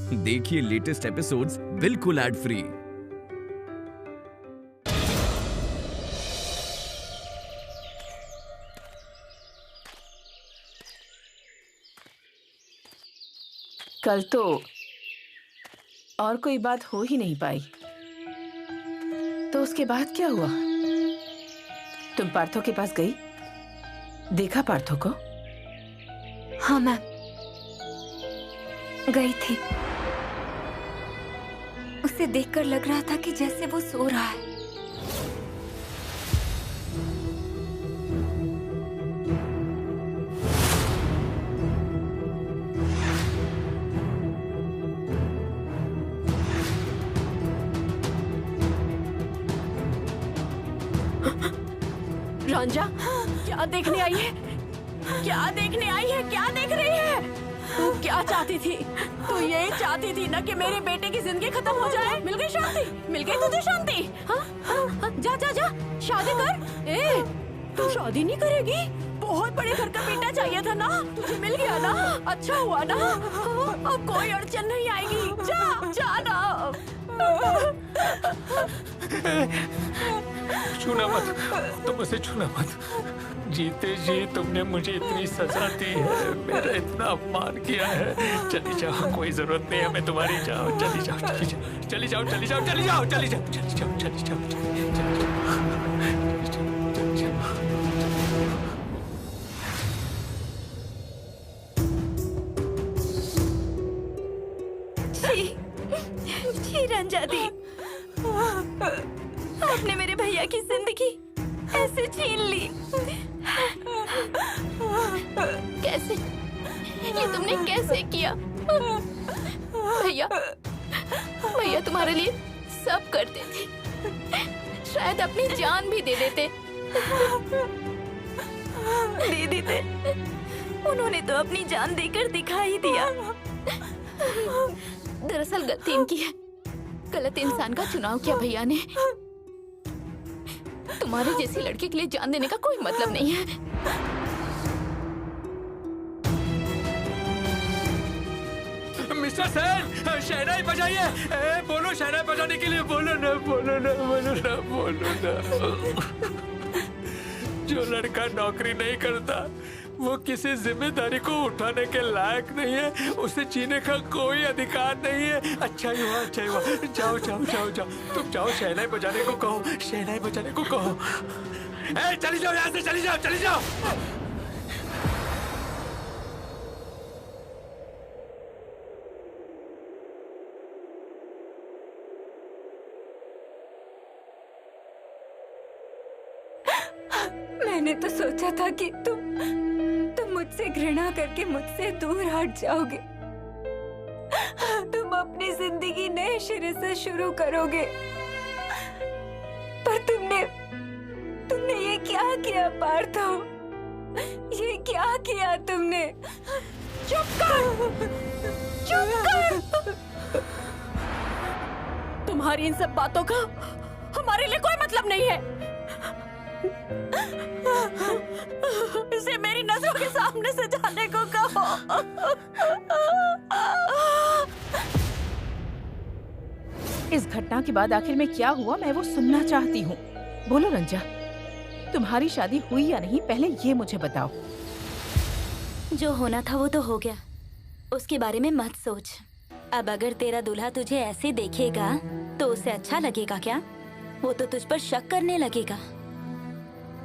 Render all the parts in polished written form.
देखिए latest episodes बिल्कुल ad free. कल तो और कोई बात हो ही नहीं पाई, तो उसके बाद क्या हुआ? तुम पार्थो के पास गई? देखा पार्थो को? हाँ मैम, गई थी। उसे देखकर लग रहा था कि जैसे वो सो रहा है। रंजा, क्या देखने आई है? क्या देखने आई है? क्या देख रही है? तू क्या चाहती थी? तू ये चाहती थी ना कि मेरे बेटे की जिंदगी खत्म हो जाए? मिल गई शांति? मिल गई तुझे शांति? हाँ? जा जा जा, शादी कर। ए, तू शादी नहीं करेगी? बहुत बड़े घर का बेटा चाहिए था ना, तुझे मिल गया ना? अच्छा हुआ ना? अब कोई अड़चन नहीं आएगी। जा जा ना। छूना मत, तुम उसे छूना मत। जीते जी तुमने मुझे इतनी सजा दी है, मेरा इतना अपमान किया है। चली जाओ, कोई जरूरत नहीं है मैं तुम्हारी। जाओ, चली जाओ, चली जाओ, चली जाओ, चली जाओ, चली जाओ, चली जाओ, चली जाओ, चली जाओ, चली जाओ। जी रंजा दी, आपने मेरे भैया की जिंदगी ऐसे छीन ली। कैसे? ये तुमने कैसे किया? भैया, भैया तुम्हारे लिए सब करते थे, शायद अपनी जान भी दे देते। दे देते। उन्होंने तो अपनी जान देकर दिखा ही दिया। दरअसल गलती इनकी है, गलत इंसान का चुनाव किया भैया ने। तुम्हारे जैसी लड़की के लिए जान देने का कोई मतलब नहीं है। मिस्टर सेन, शहनाई बजाइए। बोलो, शहनाई बजाने के लिए बोलो ना, बोलो ना, बोलो ना, बोलो ना। जो लड़का नौकरी नहीं करता वो किसी जिम्मेदारी को उठाने के लायक नहीं है, उसे जीने का कोई अधिकार नहीं है। अच्छा ही हुआ, अच्छा ही हुआ। जाओ जाओ जाओ जाओ, तुम जाओ, शहनाई बजाने को कहो, शहनाई बजाने को कहो। चली जाओ यहाँ से, चली जाओ, चली जाओ। मैंने तो सोचा था कि तुम मुझसे घृणा करके मुझसे दूर हट जाओगे। तुम अपनी जिंदगी नए सिरे से शुरू करोगे, पर तुमने ये क्या किया पार्थो? ये क्या किया तुमने? चुप कर, चुप कर। तुम्हारी इन सब बातों का हमारे लिए कोई मतलब नहीं है। इसे मेरी नजरों के सामने से जाने को कहो। इस घटना के बाद आखिर में क्या हुआ, मैं वो सुनना चाहती हूँ। बोलो रंजा, तुम्हारी शादी हुई या नहीं, पहले ये मुझे बताओ। जो होना था वो तो हो गया, उसके बारे में मत सोच। अब अगर तेरा दूल्हा तुझे ऐसे देखेगा तो उसे अच्छा लगेगा क्या? वो तो तुझ पर शक करने लगेगा।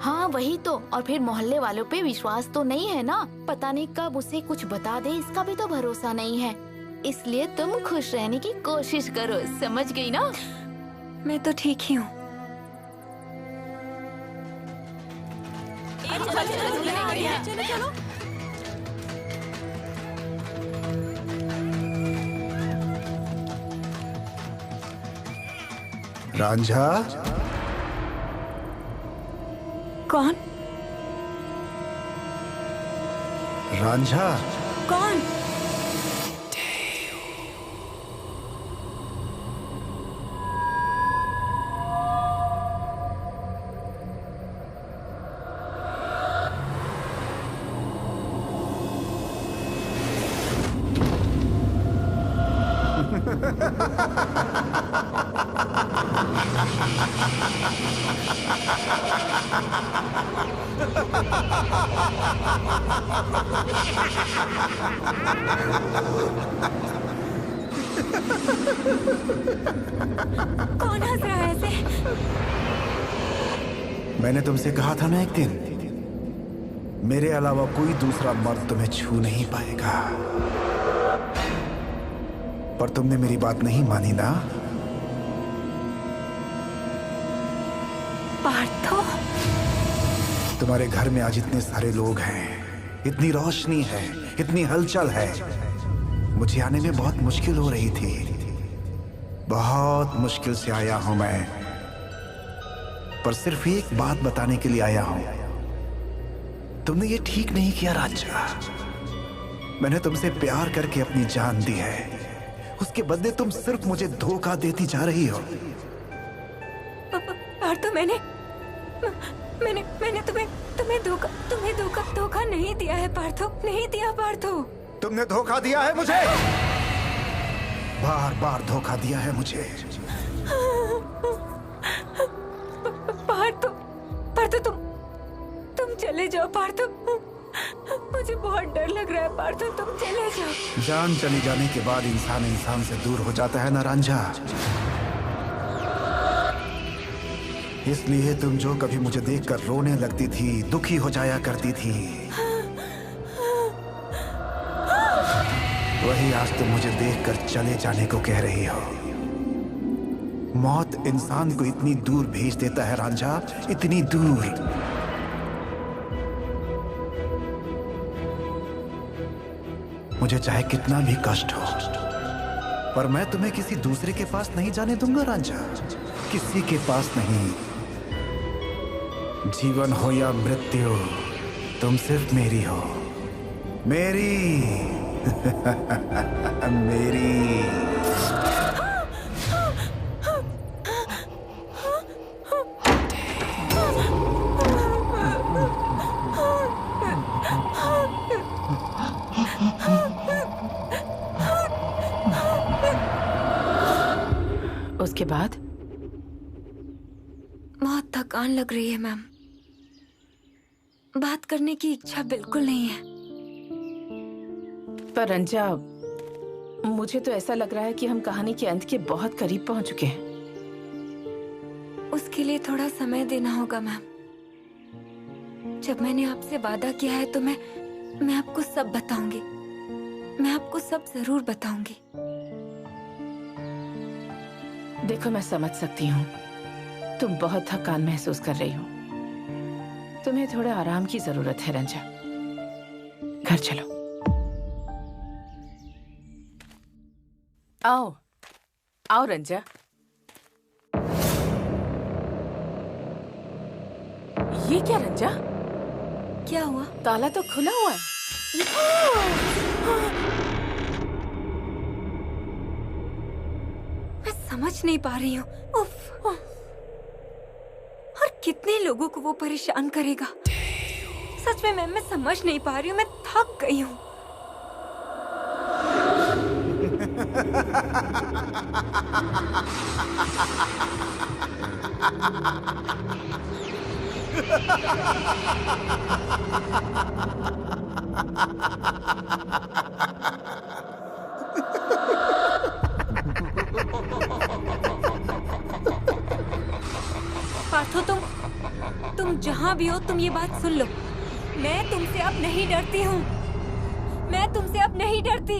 हाँ वही तो, और फिर मोहल्ले वालों पे विश्वास तो नहीं है ना, पता नहीं कब उसे कुछ बता दे, इसका भी तो भरोसा नहीं है। इसलिए तुम खुश रहने की कोशिश करो, समझ गई ना? मैं तो ठीक ही हूँ। चलो। रांझा, कौन? रांझा, कौन? कौन हंस रहा है ऐसे? मैंने तुमसे कहा था ना एक दिन, मेरे अलावा कोई दूसरा मर्द तुम्हें छू नहीं पाएगा। पर तुमने मेरी बात नहीं मानी ना। पार्थो, तुम्हारे घर में आज इतने सारे लोग हैं, इतनी रोशनी है, इतनी हलचल है। मुझे आने में बहुत मुश्किल हो रही थी। बहुत मुश्किल से आया हूं मैं, पर सिर्फ एक बात बताने के लिए आया हूं। तुमने ये ठीक नहीं किया राजा। मैंने तुमसे प्यार करके अपनी जान दी है, उसके बदले तुम सिर्फ मुझे धोखा देती जा रही हो। पार्थो, मैंने तुम्हें धोखा नहीं दिया है पार्थो, नहीं दिया पार्थो। तुमने धोखा दिया है मुझे, बार बार धोखा दिया है मुझे। पार्थो, तुम चले जाओ पार्थो। मुझे बहुत डर लग रहा है पार्थो, तुम चले जाओ। जान चली जाने के बाद इंसान से दूर हो जाता है ना रांझा। इसलिए तुम जो कभी मुझे देखकर रोने लगती थी, दुखी हो जाया करती थी, वही आज तुम मुझे देखकर चले जाने को कह रही हो। मौत इंसान को इतनी दूर भेज देता है रांझा, इतनी दूर। मुझे चाहे कितना भी कष्ट हो, पर मैं तुम्हें किसी दूसरे के पास नहीं जाने दूंगा रांझा, किसी के पास नहीं। जीवन हो या मृत्यु, तुम सिर्फ मेरी हो, मेरी। मेरी। उसके बाद बहुत थकान लग रही है मैम, बात करने की इच्छा बिल्कुल नहीं है। पर रंजा, मुझे तो ऐसा लग रहा है कि हम कहानी के अंत के बहुत करीब पहुंच चुके हैं। उसके लिए थोड़ा समय देना होगा मैम। जब मैंने आपसे वादा किया है तो मैं आपको सब बताऊंगी, मैं आपको सब जरूर बताऊंगी। देखो, मैं समझ सकती हूँ तुम बहुत थकान महसूस कर रही हो, तुम्हें थोड़ा आराम की जरूरत है रंजा। घर चलो। आओ आओ रंजा। ये क्या रंजा? क्या हुआ? ताला तो खुला हुआ है। मैं समझ नहीं पा रही हूँ। उफ। और कितने लोगों को वो परेशान करेगा? सच में मैं समझ नहीं पा रही हूँ, मैं थक गई हूँ। पार्थो, तुम जहाँ भी हो, तुम ये बात सुन लो। मैं तुमसे अब नहीं डरती हूँ, मैं तुमसे अब नहीं डरती।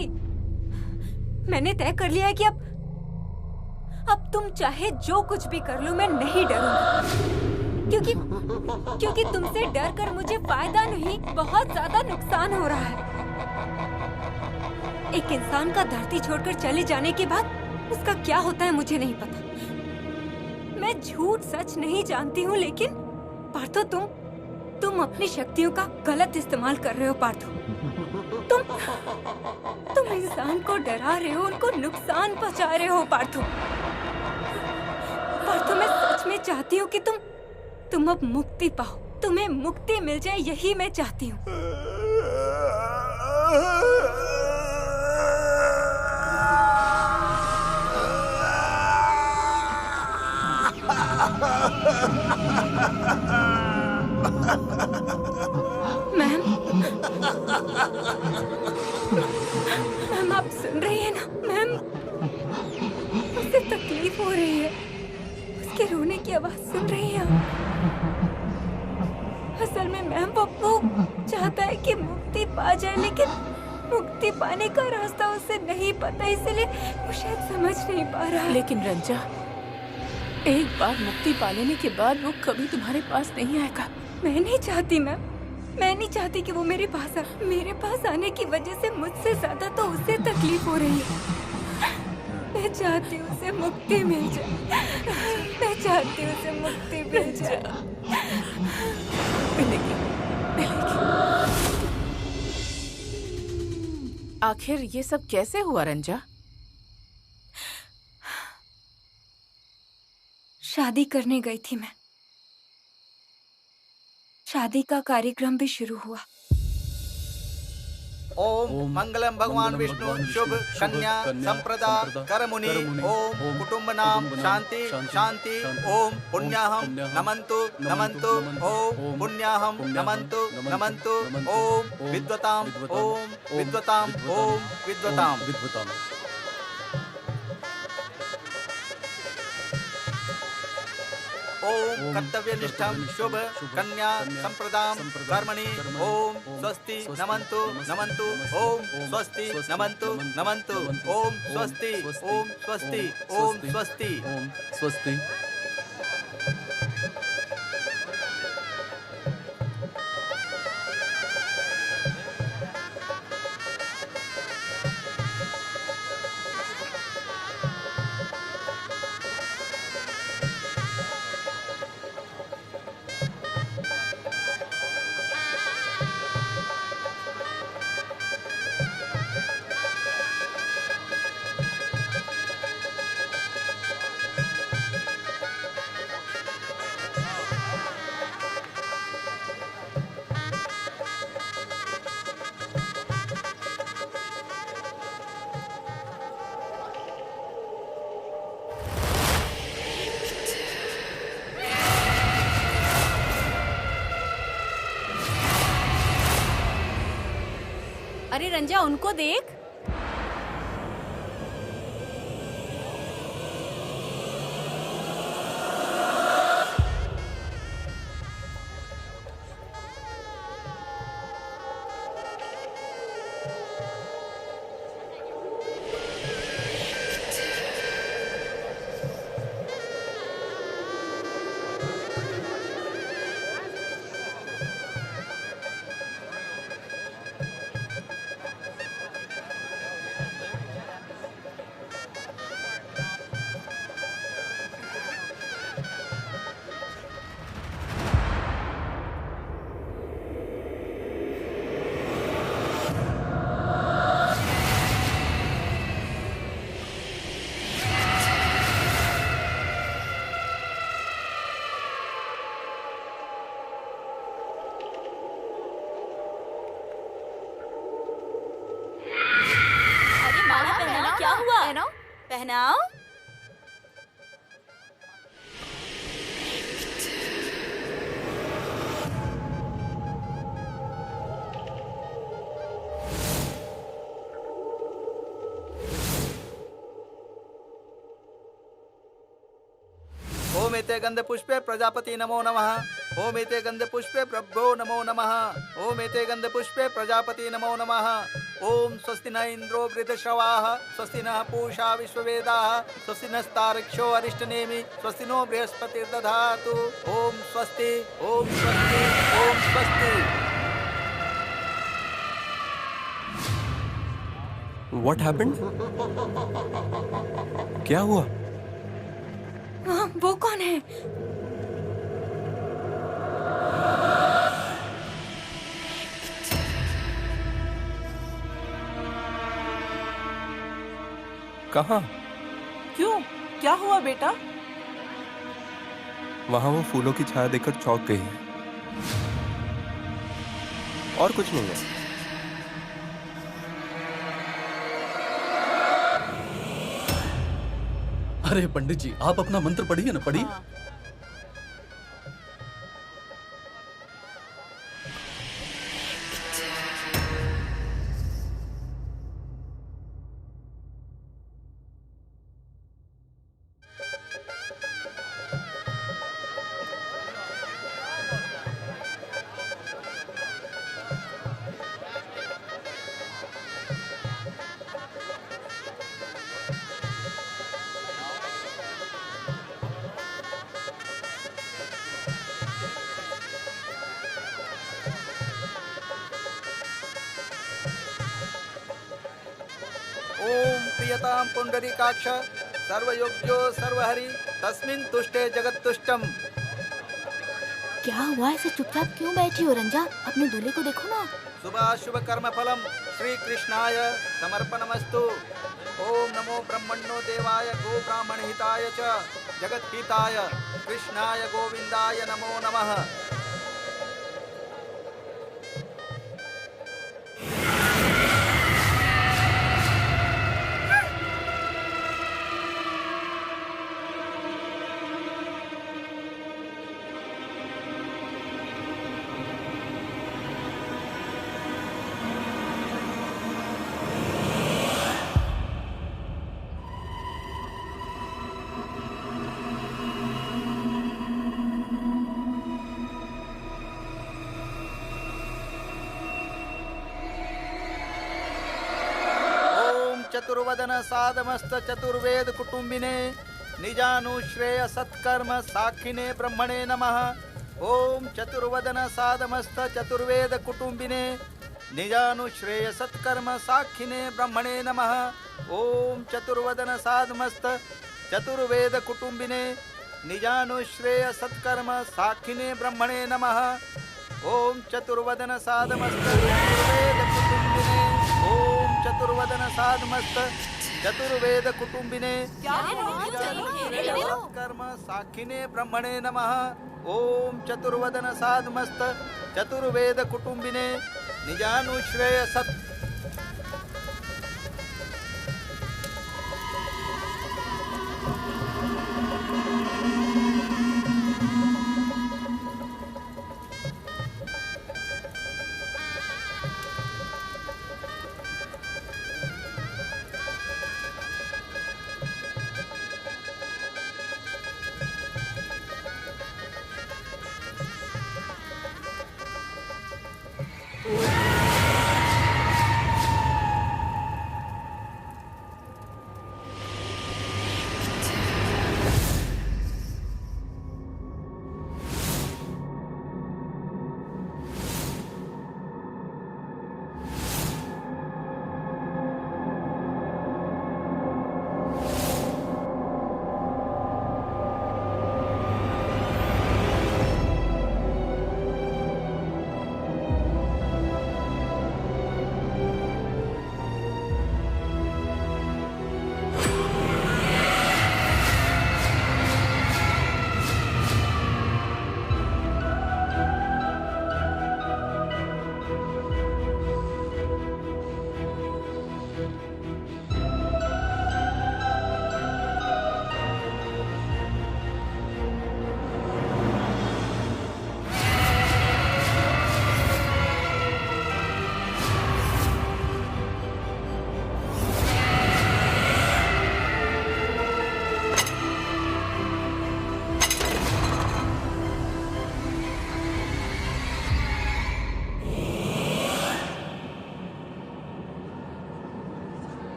मैंने तय कर लिया है कि अब तुम चाहे जो कुछ भी कर लो, मैं नहीं डरूंगी। क्योंकि तुमसे डर कर मुझे फायदा नहीं, बहुत ज्यादा नुकसान हो रहा है। एक इंसान का धरती छोड़कर चले जाने के बाद उसका क्या होता है मुझे नहीं पता। मैं झूठ सच नहीं जानती हूँ, लेकिन पार्थो, तुम अपनी शक्तियों का गलत इस्तेमाल कर रहे हो पार्थो। तुम इंसान को डरा रहे हो, उनको नुकसान पहुंचा रहे हो पार्थो। पार्थो, मैं सच में चाहती हूँ कि तुम अब मुक्ति पाओ, तुम्हें मुक्ति मिल जाए, यही मैं चाहती हूँ। मैम आप सुन रही है ना मैम? उसे तकलीफ हो रही है, उसके रोने की आवाज सुन रही है आप? असल में मैम वो चाहता है कि मुक्ति पा जाए, लेकिन मुक्ति पाने का रास्ता उसे नहीं पता, इसलिए वो शायद समझ नहीं पा रहा। लेकिन रंजा, एक बार मुक्ति पा लेने के बाद वो कभी तुम्हारे पास नहीं आएगा। मैं नहीं चाहती मैम, मैं नहीं चाहती कि वो मेरे पास आए। मेरे पास आने की वजह से मुझसे ज्यादा तो उसे तकलीफ हो रही है। मैं चाहती हूँ उसे मुक्ति मिल जाए, मैं चाहती हूँ उसे मुक्ति मिल जाए। मिलेगी, मिलेगी। आखिर ये सब कैसे हुआ रंजा? शादी करने गई थी मैं। शादी का कार्यक्रम भी शुरू हुआ। ओम मंगलम भगवान विष्णु शुभ कन्या संप्रदा करमुनि ओम कुटुंब नाम शांति शांति ओम पुण्याहम नमन्तु नमन्तु ओम पुण्याहम नमन्तु नमन्तु ओम विद्वताम ओम विद्वताम ओम विद्वताम। ओम कर्तव्यनिष्ठं शुभ कन्या संप्रदाम कर्मणि ओम स्वस्ति नमन्तु नमन्तु ओम स्वस्ति नमन्तु नमन्तु ओम स्वस्ति ओम स्वस्ति ओम स्वस्ति ओम स्वस्ति। अरे रंजा, उनको देख। पहनाओ। ओम एते गंध पुष्पे प्रजापति नमो नमः। ओम एते गंध पुष्पे प्रभ्यो नमो नमः। ओम एते गंध पुष्पे प्रजापति नमो नमः। ओम स्वस्ति न इंद्रो वृद्धश्रवाः स्वस्ति नः पूषा विश्ववेदाः स्वस्ति नस्तार्क्ष्यो अरिष्टनेमि स्वस्ति नो बृहस्पतिर्दधातु। ओम स्वस्ति ओम स्वस्ति ओम स्वस्ति। What happened? क्या हुआ? हाँ, वो कौन है? कहाँ? क्यों? क्या हुआ बेटा? वहाँ वो फूलों की छाया देखकर चौंक गई है। और कुछ नहीं है। अरे पंडित जी, आप अपना मंत्र पढ़िए ना, पढ़िए। प्रियतां पुंडरीकाक्ष सर्वयोग्यो सर्वहरि तस्मिन् तुष्टे जगत्तुष्टम। क्या हुआ, ऐसे चुपचाप क्यों बैठी हो रंजा? अपने दूल्हे को देखो ना। शुभाशुभ कर्म फलम श्री कृष्णाय समर्पणमस्तु। ओम नमो ब्रह्मणो देवाय गो ब्राह्मण हिताय च जगत हिताय कृष्णाय गोविंदाय नमो नमः। चतुर्वदन साधमस्त चतुर्वेद कुटुंबिने निजानुश्रेय सत्कर्म साक्षिने ब्रह्मणे नमः। ओम चतुर्वदन साधमस्त चतुर्वेद कुटुंबिने निजानुश्रेय सत्कर्म साक्षिने ब्रह्मणे नमः। ओम चतुर्वदन साधमस्त चतुर्वेद कुटुंबिने निजानुश्रेय सत्कर्म साक्षिने ब्रह्मणे नमः। ओम चतुर्वदन साधमस्त चतुर्वेद कुटुंबिने चतुर्वदन साधमस्त चतुर्वेद कुटुंबिने कर्म साक्षिने ब्रह्मणे नमः। ओम चतुर्वदन साधमस्त चतुर्वेद कुटुंबिने निजानुश्रेय सत्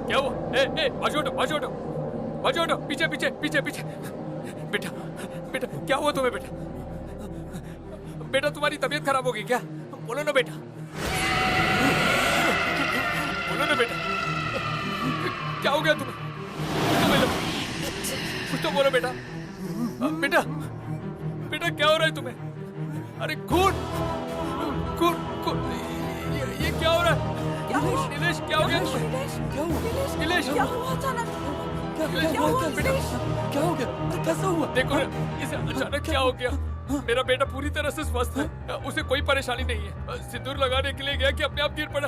क्या हुआ? बाजू हटो, पीछे पीछे पीछे पीछे। बेटा बेटा क्या हुआ तुम्हें? बेटा बेटा तुम्हारी तबीयत खराब हो गई क्या? बोलो ना बेटा, बोलो ना बेटा, क्या हो गया तुम्हें? कुछ तो बोलो बेटा। बेटा बेटा क्या हो रहा है तुम्हें? अरे खून खून खून, ये क्या हो रहा है? नीलेश क्या हो गया तुम्हें? नीलेश क्या हुआ अचानक? क्या हो गया? कैसा हुआ? देखो ना, इसे अचानक क्या हो गया? मेरा बेटा पूरी तरह से स्वस्थ है, उसे कोई परेशानी नहीं है। सिंदूर लगाने के लिए गया कि अपने आप गिर पड़ा।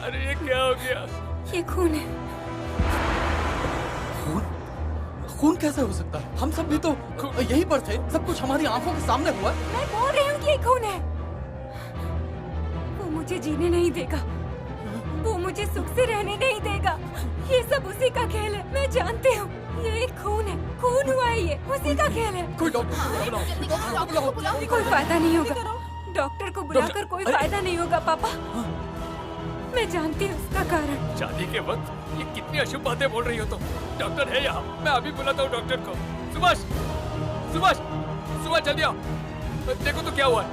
अरे ये क्या हो गया? ये खून है। खून कैसे हो सकता है? हम सब भी तो यहीं पर थे, सब कुछ हमारी आंखों के सामने हुआ। मैं बोल रही हूँ कि ये खून है। वो मुझे जीने नहीं देगा, वो मुझे सुख से रहने नहीं देगा। ये सब उसी का खेल है, मैं जानती हूँ। ये एक खून है, खून हुआ है, ये उसी का खेल है। कोई डॉक्टर बुलाओ। कोई फायदा नहीं होगा, डॉक्टर को बुलाकर कोई फायदा नहीं होगा पापा। मैं जानती हूँ उसका कारण। शादी के वक्त ये कितनी अशुभ बातें बोल रही हो तुम। डॉक्टर है यहाँ, मैं अभी बुलाता हूँ डॉक्टर को। सुभाष सुभाष सुभाष जल्दी आओ, देखो तो क्या हुआ है।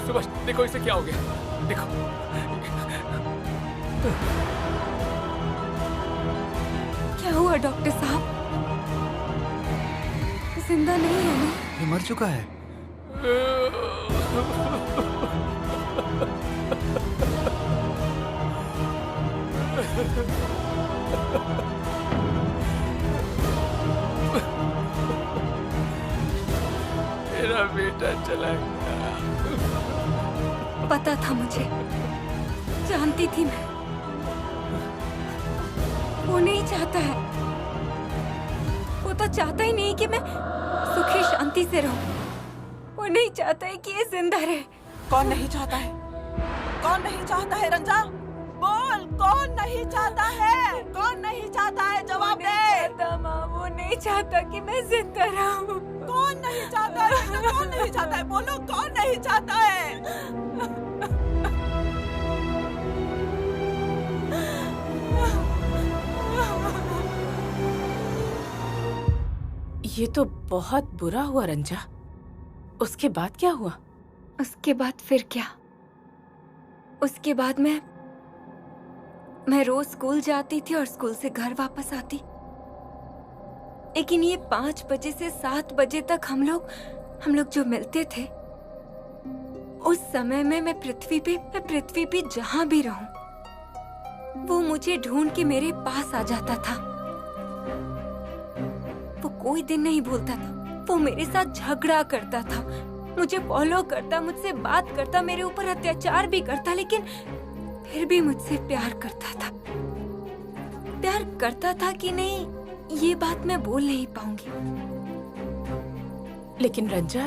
सुभाष देखो इसे क्या हो गया, देखो। क्या हुआ डॉक्टर साहब? जिंदा नहीं है ना? ये मर चुका है। मेरा बेटा चला गया। पता था मुझे, जानती थी मैं। वो नहीं चाहता है, वो तो चाहता ही नहीं कि मैं सुखी शांति से रहूं। वो नहीं चाहता है कि ये जिंदा रहे। कौन नहीं चाहता है? कौन नहीं चाहता है रंजा? बोल, कौन नहीं चाहता है? कौन नहीं चाहता है? जवाब दे। माँ, वो नहीं चाहता कि मैं जिंदा रहूं। कौन नहीं चाहता है रंजा? कौन नहीं चाहता है? बोलो, कौन नहीं चाहता है? ये तो बहुत बुरा हुआ रंजा। उसके बाद क्या हुआ? उसके बाद फिर क्या? उसके बाद मैं रोज स्कूल जाती थी और स्कूल से घर वापस आती। लेकिन ये 5 बजे से 7 बजे तक हम लोग जो मिलते थे, उस समय में मैं पृथ्वी पे जहां भी रहूं, वो मुझे ढूंढ के मेरे पास आ जाता था। वो कोई दिन नहीं भूलता था। वो मेरे साथ झगड़ा करता था, मुझे फॉलो करता, मुझसे बात करता, मेरे ऊपर अत्याचार भी करता, लेकिन फिर भी मुझसे प्यार करता था। प्यार करता था कि नहीं, ये बात मैं बोल नहीं पाऊंगी। लेकिन रंजा,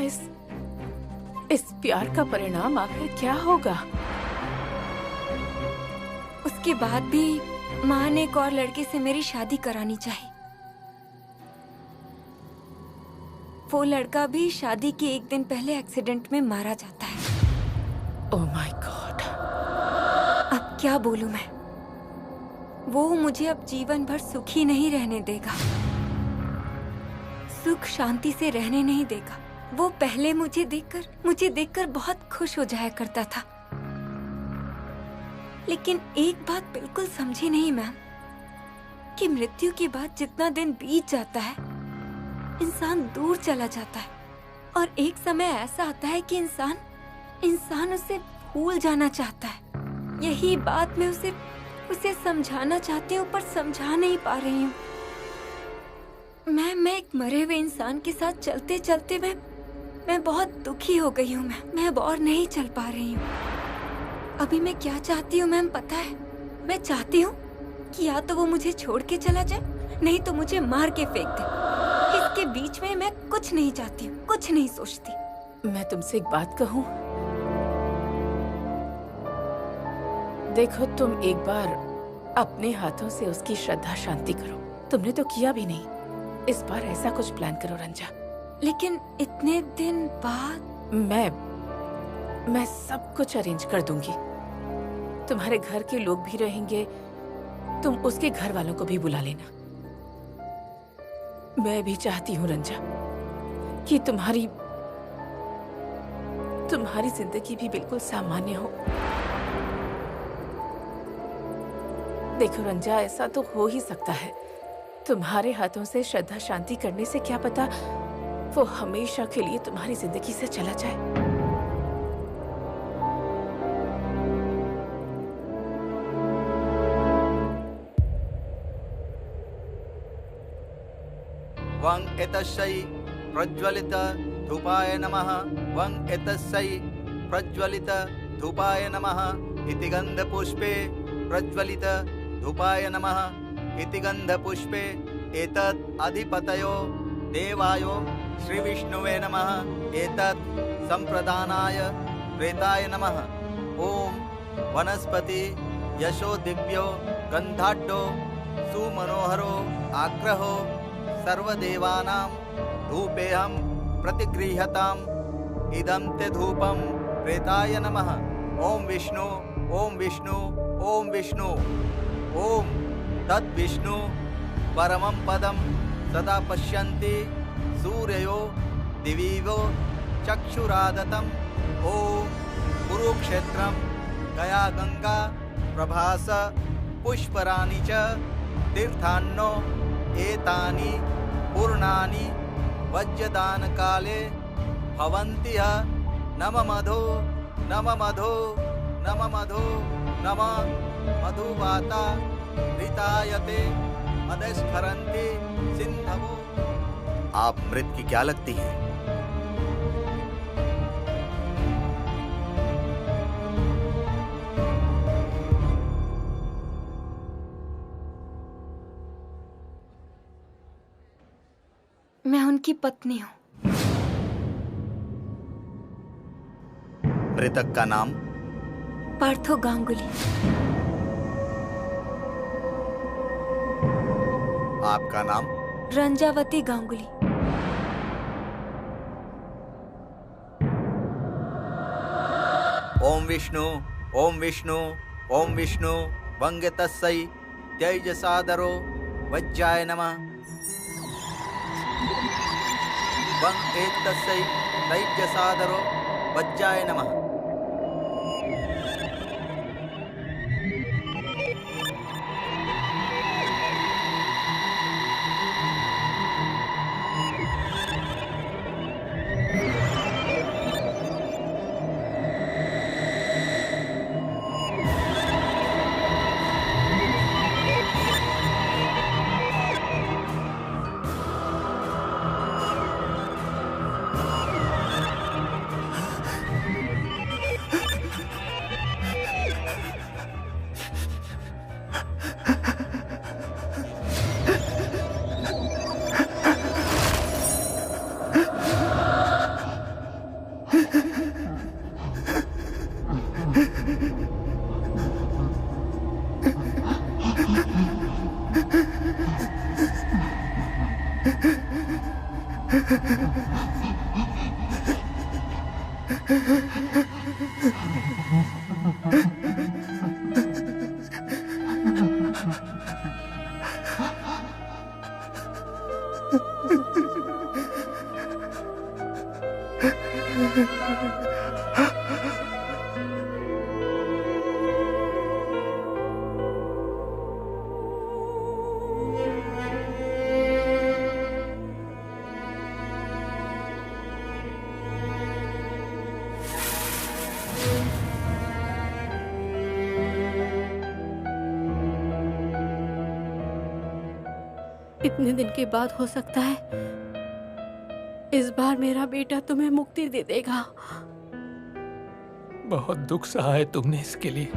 इस प्यार का परिणाम आखिर क्या होगा? उसके बाद भी माँ ने एक और लड़के से मेरी शादी करानी चाहिए। वो लड़का भी शादी के 1 दिन पहले एक्सीडेंट में मारा जाता है। Oh my God. अब क्या बोलूं मैं? वो मुझे अब जीवन भर सुखी नहीं रहने देगा, सुख शांति से रहने नहीं देगा। वो पहले मुझे देखकर बहुत खुश हो जाया करता था। लेकिन एक बात बिल्कुल समझी नहीं मैम, कि मृत्यु के बाद जितना दिन बीत जाता है, इंसान दूर चला जाता है, और एक समय ऐसा आता है कि इंसान उसे भूल जाना चाहता है। यही बात मैं उसे समझाना चाहती हूँ, पर समझा नहीं पा रही हूँ। मैं एक मरे हुए इंसान के साथ चलते चलते मैं बहुत दुखी हो गई हूँ। मैं अब और नहीं चल पा रही हूँ। अभी मैं क्या चाहती हूँ मैम पता है? मैं चाहती हूँ कि या तो वो मुझे छोड़ के चला जाए, नहीं तो मुझे मार के फेंक दे। इसके बीच में मैं कुछ नहीं चाहती हूँ, कुछ नहीं सोचती। मैं तुमसे एक बात कहूँ? देखो, तुम एक बार अपने हाथों से उसकी श्रद्धा शांति करो। तुमने तो किया भी नहीं, इस बार ऐसा कुछ प्लान करो रंजा। लेकिन इतने दिन बाद मैं सब कुछ अरेंज कर दूंगी। तुम्हारे घर के लोग भी रहेंगे, तुम उसके घर वालों को भी बुला लेना। मैं भी चाहती हूँ रंजा कि तुम्हारी जिंदगी भी बिल्कुल सामान्य हो। देखो रंजा, ऐसा तो हो ही सकता है। तुम्हारे हाथों से श्रद्धा शांति करने से क्या पता वो हमेशा के लिए तुम्हारी जिंदगी से चला जाए। वं एतस्यै प्रज्वलित धूपाय नमः। वं एतस्यै प्रज्वलित धूपाय नमः। इति गन्धपुष्पे प्रज्वलित धूपाय नमः। इति गन्धपुष्पे एतत् अधिपतयो देवायो श्री विष्णुवे नमः। एतत् संप्रदानाय प्रेताय नमः। ओम वनस्पति यशो दिव्यो गंधाढ्यो सुमनोहरो आग्रहो सर्वदेवानां धूपेऽहं प्रतिगृह्यताम्। इदं ते धूपं प्रेताय नमः। ओम विष्णु ओम विष्णु ओम विष्णु। ओम तद्विष्णु परमं पदं सदा पश्यन्ति सूर्यो दिवीवो चक्षुरादतम् ओम कुरुक्षेत्रम गया गंगा प्रभास पुष्पराणि च तीर्थान्नो एतानि पूर्णानि वज्रदान काले भवन्ति नम मधो नम मधो नम मधो नम मधुवाता ऋतायते मदस्फरन्ति सिंधवो। आप मृत की क्या लगती हैं? मैं उनकी पत्नी हूँ। मृतक का नाम? पार्थो गांगुली। आपका नाम? रंजावती गांगुली। ओम विष्णु ओम विष्णु ओम विष्णु वंगे तस्सै त्यजसादरो वज्राय नमः। वंग एतस्सै त्यजसादरो वज्राय नमः। इतने दिन के बाद हो सकता है इस बार मेरा बेटा तुम्हें मुक्ति दे देगा। बहुत दुख सहा है तुमने इसके लिए।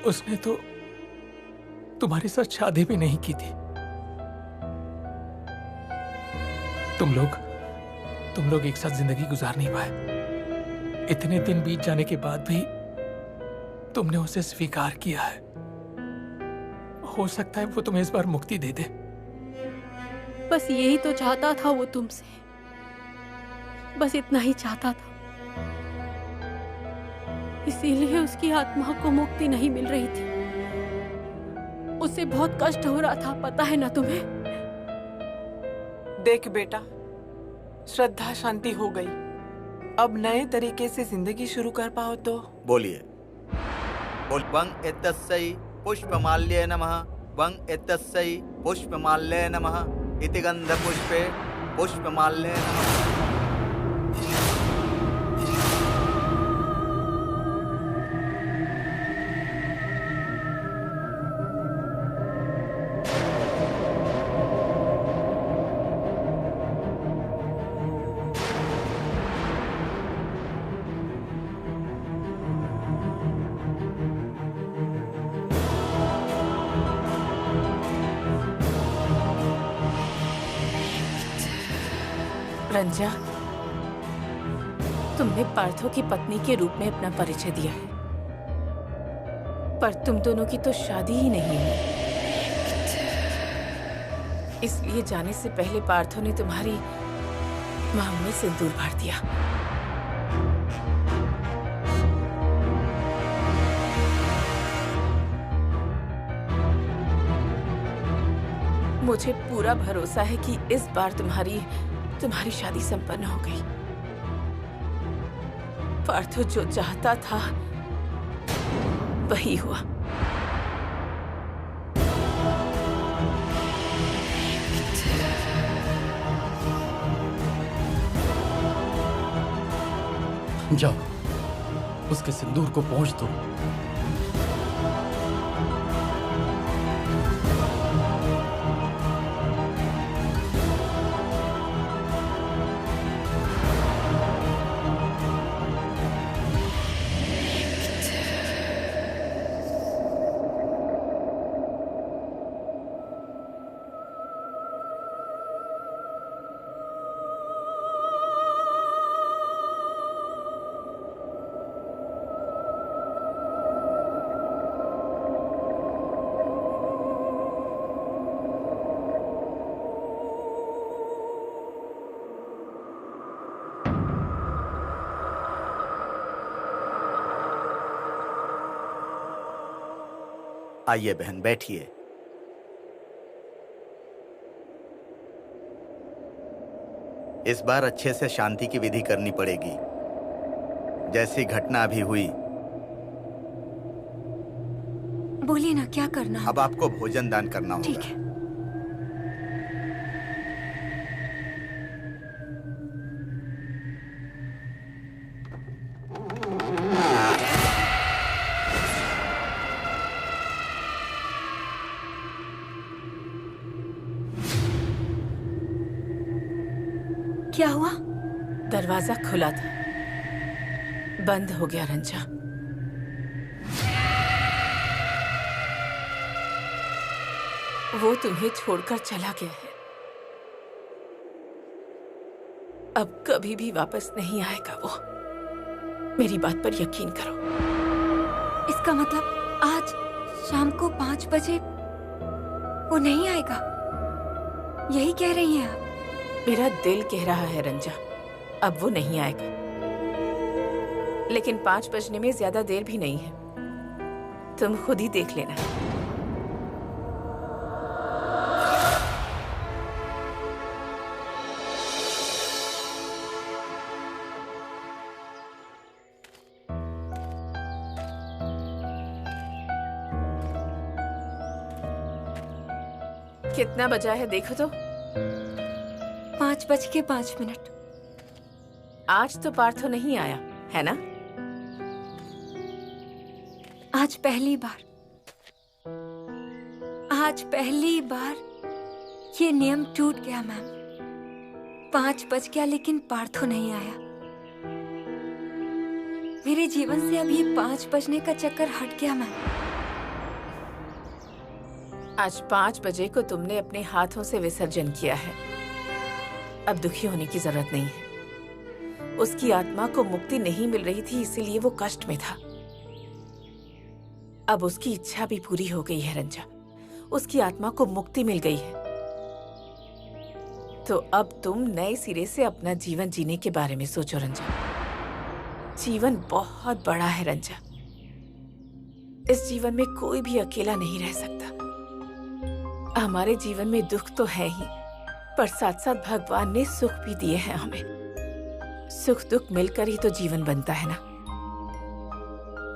उसने तो तुम्हारे साथ शादी भी नहीं की थी। तुम लोग एक साथ जिंदगी गुजार नहीं पाए। इतने दिन बीत जाने के बाद भी तुमने उसे स्वीकार किया है। हो सकता है वो तुम्हें इस बार मुक्ति दे दे। बस यही तो चाहता था वो तुमसे, बस इतना ही चाहता था। इसीलिए उसकी आत्मा को मुक्ति नहीं मिल रही थी। उसे बहुत कष्ट हो रहा था, पता है ना तुम्हें? देख बेटा, श्रद्धा शांति हो गई। अब नए तरीके से जिंदगी शुरू कर पाओ तो बोलिए। वंग एतस्सै पुष्पमाल्ये नमः। वंग एतस्सै पुष्पमाल्ये नमः। इति गंधपुष्पे पुष्पमाल्ये नमः। रंजा, तुमने पार्थो की पत्नी के रूप में अपना परिचय दिया है, पर तुम दोनों की तो शादी ही नहीं है। इसलिए जाने से पहले पार्थो ने तुम्हारी मांग में सिंदूर भर दिया। मुझे पूरा भरोसा है कि इस बार तुम्हारी शादी संपन्न हो गई। पार्थो जो चाहता था वही हुआ। जाओ, उसके सिंदूर को पहुंच दो। आइए बहन, बैठिए। इस बार अच्छे से शांति की विधि करनी पड़ेगी। जैसी घटना अभी हुई, बोलिए ना, क्या करना है? अब आपको भोजन दान करना होगा। ठीक है। क्या हुआ? दरवाजा खुला था, बंद हो गया रंजा। वो तुम्हें छोड़कर चला गया है। अब कभी भी वापस नहीं आएगा वो। मेरी बात पर यकीन करो। इसका मतलब आज शाम को 5 बजे वो नहीं आएगा, यही कह रही हैं आप? मेरा दिल कह रहा है रंजा, अब वो नहीं आएगा। लेकिन 5 बजने में ज्यादा देर भी नहीं है, तुम खुद ही देख लेना। कितना बजा है देखो तो। 5:05। आज तो पार्थो नहीं आया है ना? आज पहली बार ये नियम टूट गया मैम। 5 बज गया लेकिन पार्थो नहीं आया। मेरे जीवन से अब ये 5 बजने का चक्कर हट गया मैम। आज 5 बजे को तुमने अपने हाथों से विसर्जन किया है। अब दुखी होने की जरूरत नहीं है। उसकी आत्मा को मुक्ति नहीं मिल रही थी, इसीलिए वो कष्ट में था। अब उसकी इच्छा भी पूरी हो गई है रंजा। उसकी आत्मा को मुक्ति मिल गई है। तो अब तुम नए सिरे से अपना जीवन जीने के बारे में सोचो रंजा। जीवन बहुत बड़ा है रंजा। इस जीवन में कोई भी अकेला नहीं रह सकता। हमारे जीवन में दुख तो है ही, पर साथ साथ भगवान ने सुख भी दिए हैं हमें। सुख दुख मिलकर ही तो जीवन बनता है ना।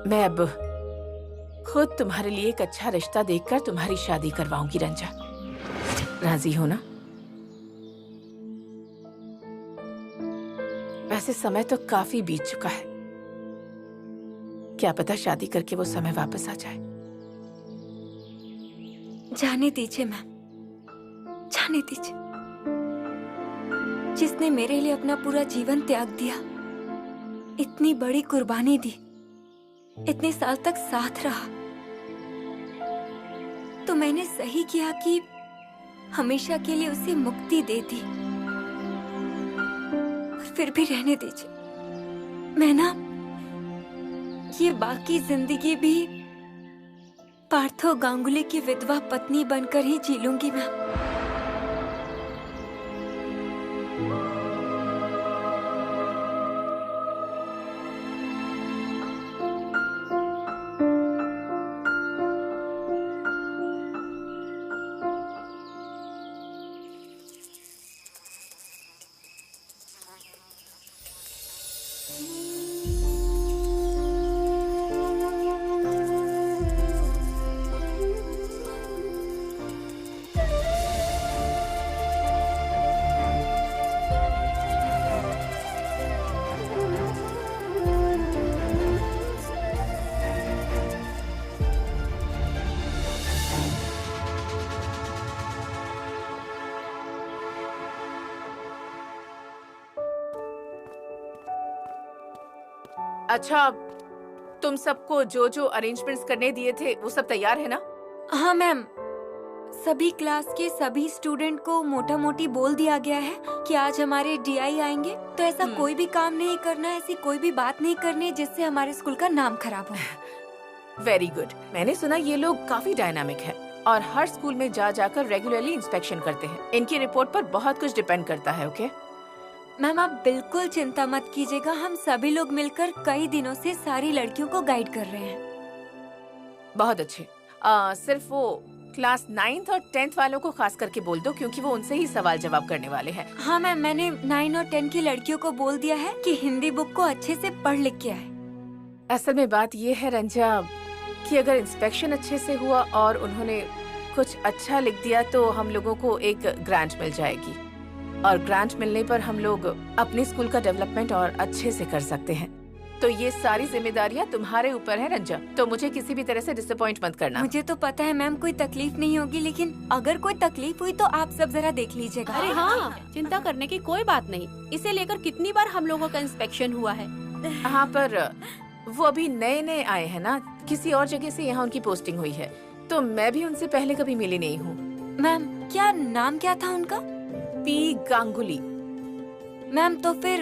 मैं अब खुद तुम्हारे लिए एक अच्छा रिश्ता देखकर तुम्हारी शादी करवाऊंगी रंजा। राजी हो ना? वैसे समय तो काफी बीत चुका है। क्या पता शादी करके वो समय वापस आ जाए। जाने दीजिए मैम, जाने दीजिए। जिसने मेरे लिए अपना पूरा जीवन त्याग दिया, इतनी बड़ी कुर्बानी दी, इतने साल तक साथ रहा, तो मैंने सही किया कि हमेशा के लिए उसे मुक्ति दे दी। फिर भी रहने दीजिए। मैं ना ये बाकी जिंदगी भी पार्थो गांगुली की विधवा पत्नी बनकर ही जी लूंगी मैं। अच्छा, तुम सबको जो जो अरेंजमेंट्स करने दिए थे वो सब तैयार है ना? हाँ मैम, सभी क्लास के सभी स्टूडेंट को मोटा मोटी बोल दिया गया है कि आज हमारे डीआई आएंगे, तो ऐसा कोई भी काम नहीं करना, ऐसी कोई भी बात नहीं करनी जिससे हमारे स्कूल का नाम खराब हो। Very good. मैंने सुना ये लोग काफी डायनामिक है और हर स्कूल में जा जाकर रेगुलरली इंस्पेक्शन करते हैं। इनकी रिपोर्ट पर बहुत कुछ डिपेंड करता है। ओके मैम, आप बिल्कुल चिंता मत कीजिएगा, हम सभी लोग मिलकर कई दिनों से सारी लड़कियों को गाइड कर रहे हैं। बहुत अच्छे। सिर्फ वो क्लास 9th और 10th वालों को खास करके बोल दो, क्योंकि वो उनसे ही सवाल जवाब करने वाले हैं। हाँ मैम, मैंने 9 और 10 की लड़कियों को बोल दिया है कि हिंदी बुक को अच्छे से पढ़ लिख के आए। असल में बात ये है रंजा कि अगर इंस्पेक्शन अच्छे से हुआ और उन्होंने कुछ अच्छा लिख दिया तो हम लोगों को एक ग्रांट मिल जाएगी, और ग्रांट मिलने पर हम लोग अपने स्कूल का डेवलपमेंट और अच्छे से कर सकते हैं। तो ये सारी जिम्मेदारियां तुम्हारे ऊपर है रंजा, तो मुझे किसी भी तरह से डिसअपॉइंट मत करना। मुझे तो पता है मैम, कोई तकलीफ नहीं होगी, लेकिन अगर कोई तकलीफ हुई तो आप सब जरा देख लीजिएगा। अरे हाँ, चिंता करने की कोई बात नहीं। इसे लेकर कितनी बार हम लोगों का इंस्पेक्शन हुआ है। हाँ, पर वो अभी नए नए आए हैं ना, किसी और जगह से यहाँ उनकी पोस्टिंग हुई है, तो मैं भी उनसे पहले कभी मिली नहीं हूँ। मैम, क्या नाम क्या था उनका? पी गांगुली। मैम, तो फिर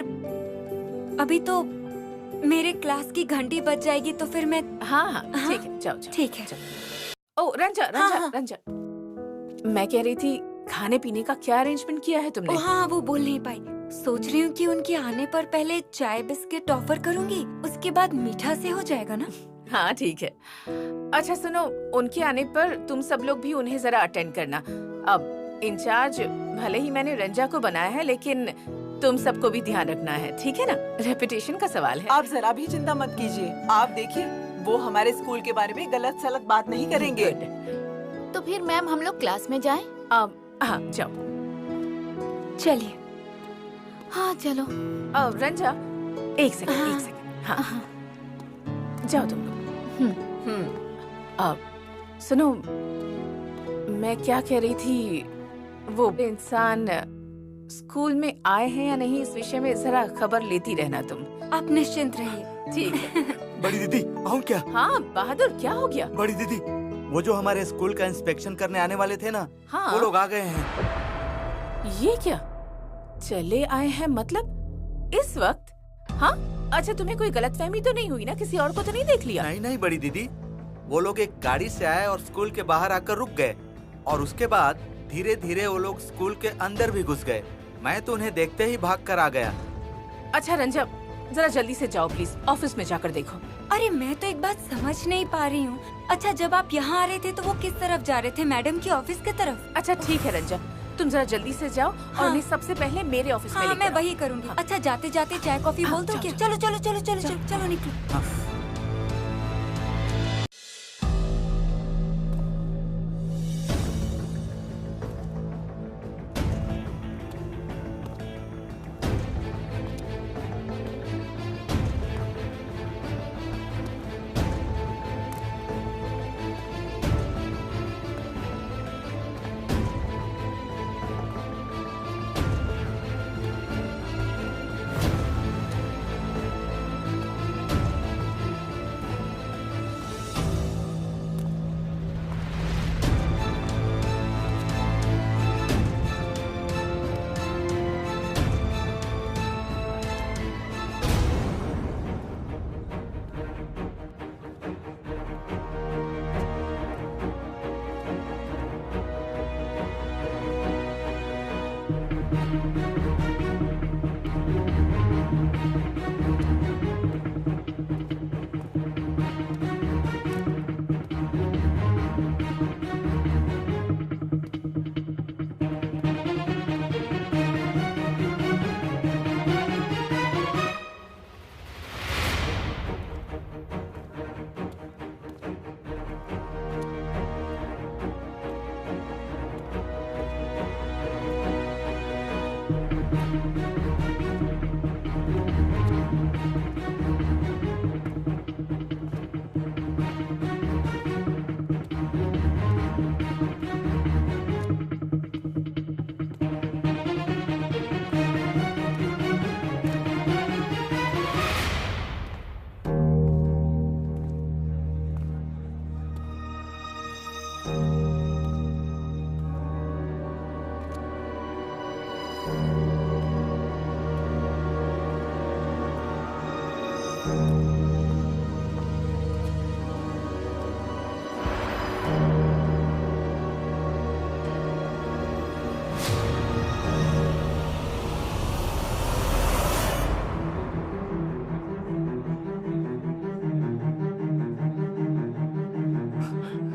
अभी तो मेरे क्लास की घंटी बज जाएगी, तो फिर मैं। हाँ, ठीक है, जाओ जाओ। ठीक है। ओ रंजा, हाँ। रंजा, मैं कह रही थी खाने पीने का क्या अरेंजमेंट किया है तुमने? हाँ, वो बोल नहीं पाई। सोच रही हूँ कि उनके आने पर पहले चाय बिस्किट ऑफर करूँगी, उसके बाद मीठा से हो जाएगा ना। हाँ ठीक है। अच्छा सुनो, उनके आने पर तुम सब लोग भी उन्हें जरा अटेंड करना। अब इंचार्ज भले ही मैंने रंजा को बनाया है, लेकिन तुम सबको भी ध्यान रखना है, ठीक है ना? रेपुटेशन का सवाल है। आप जरा भी चिंता मत कीजिए, आप देखिए वो हमारे स्कूल के बारे में गलत सलत बात नहीं करेंगे। तो फिर मैम हम लोग क्लास में जाएं? हाँ जाओ। चलिए। हाँ चलो। रंजा एक सेकंड। हाँ, जाओ तुम लोग। सुनो, मैं क्या कह रही थी, वो इंसान स्कूल में आए हैं या नहीं, इस विषय में जरा खबर लेती रहना तुम। आप निश्चिंत रहिए। ठीक है। बड़ी दीदी, आऊं क्या? हाँ बहादुर, क्या हो गया? बड़ी दीदी, वो जो हमारे स्कूल का इंस्पेक्शन करने आने वाले थे ना, हाँ। वो लोग आ गए हैं। ये क्या, चले आए हैं मतलब इस वक्त? हाँ, अच्छा तुम्हें कोई गलतफहमी तो नहीं हुई ना? किसी और को तो नहीं देख लिया? नहीं नहीं बड़ी दीदी, वो लोग एक गाड़ी से आए और स्कूल के बाहर आकर रुक गए, और उसके बाद धीरे धीरे वो लोग स्कूल के अंदर भी घुस गए। मैं तो उन्हें देखते ही भाग कर आ गया। अच्छा रंजा, जरा जल्दी से जाओ प्लीज, ऑफिस में जाकर देखो। अरे मैं तो एक बात समझ नहीं पा रही हूँ। अच्छा, जब आप यहाँ आ रहे थे तो वो किस तरफ जा रहे थे? मैडम की ऑफिस की तरफ? अच्छा ठीक है रंजा, तुम जरा जल्दी से जाओ और उन्हें सबसे पहले मेरे ऑफिस में हाँ, लेकर मैं आओ। वही करूँगी। अच्छा, जाते जाते चाय कॉफी बोल दो क्या? चलो चलो चलो चलो चलो चलो निकलो।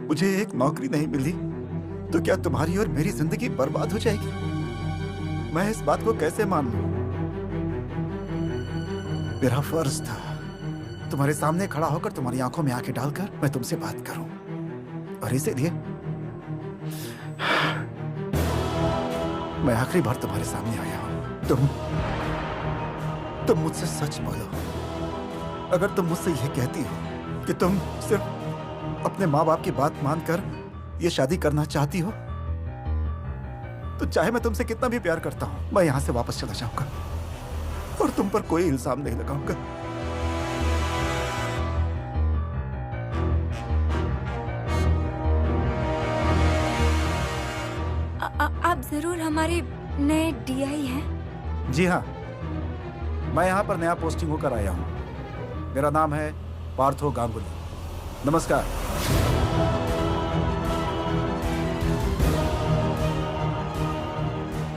मुझे एक नौकरी नहीं मिली तो क्या तुम्हारी और मेरी जिंदगी बर्बाद हो जाएगी? मैं इस बात को कैसे मान लूं? मेरा फर्ज था तुम्हारे सामने खड़ा होकर तुम्हारी आंखों में आंखें डालकर मैं तुमसे बात करूं, और इसीलिए मैं आखिरी बार तुम्हारे सामने आया हूं। तुम मुझसे सच बोलो। अगर तुम मुझसे यह कहती हो कि तुम सिर्फ अपने माँ बाप की बात मानकर ये शादी करना चाहती हो, तो चाहे मैं तुमसे कितना भी प्यार करता हूं, मैं यहां से वापस चला जाऊंगा और तुम पर कोई इल्जाम नहीं लगाऊंगा। आप जरूर हमारे नए डीआई हैं? जी हाँ, मैं यहाँ पर नया पोस्टिंग होकर आया हूँ। मेरा नाम है पार्थो गांगुली। नमस्कार।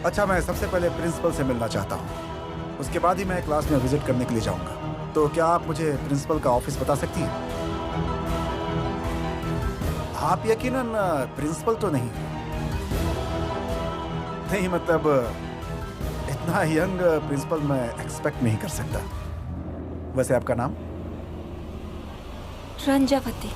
अच्छा, मैं सबसे पहले प्रिंसिपल से मिलना चाहता हूँ, उसके बाद ही मैं क्लास में विजिट करने के लिए जाऊंगा। तो क्या आप मुझे प्रिंसिपल का ऑफिस बता सकती हैं? आप यकीनन प्रिंसिपल तो नहीं? नहीं, मतलब इतना यंग प्रिंसिपल मैं एक्सपेक्ट नहीं कर सकता। वैसे आपका नाम? रंजावती।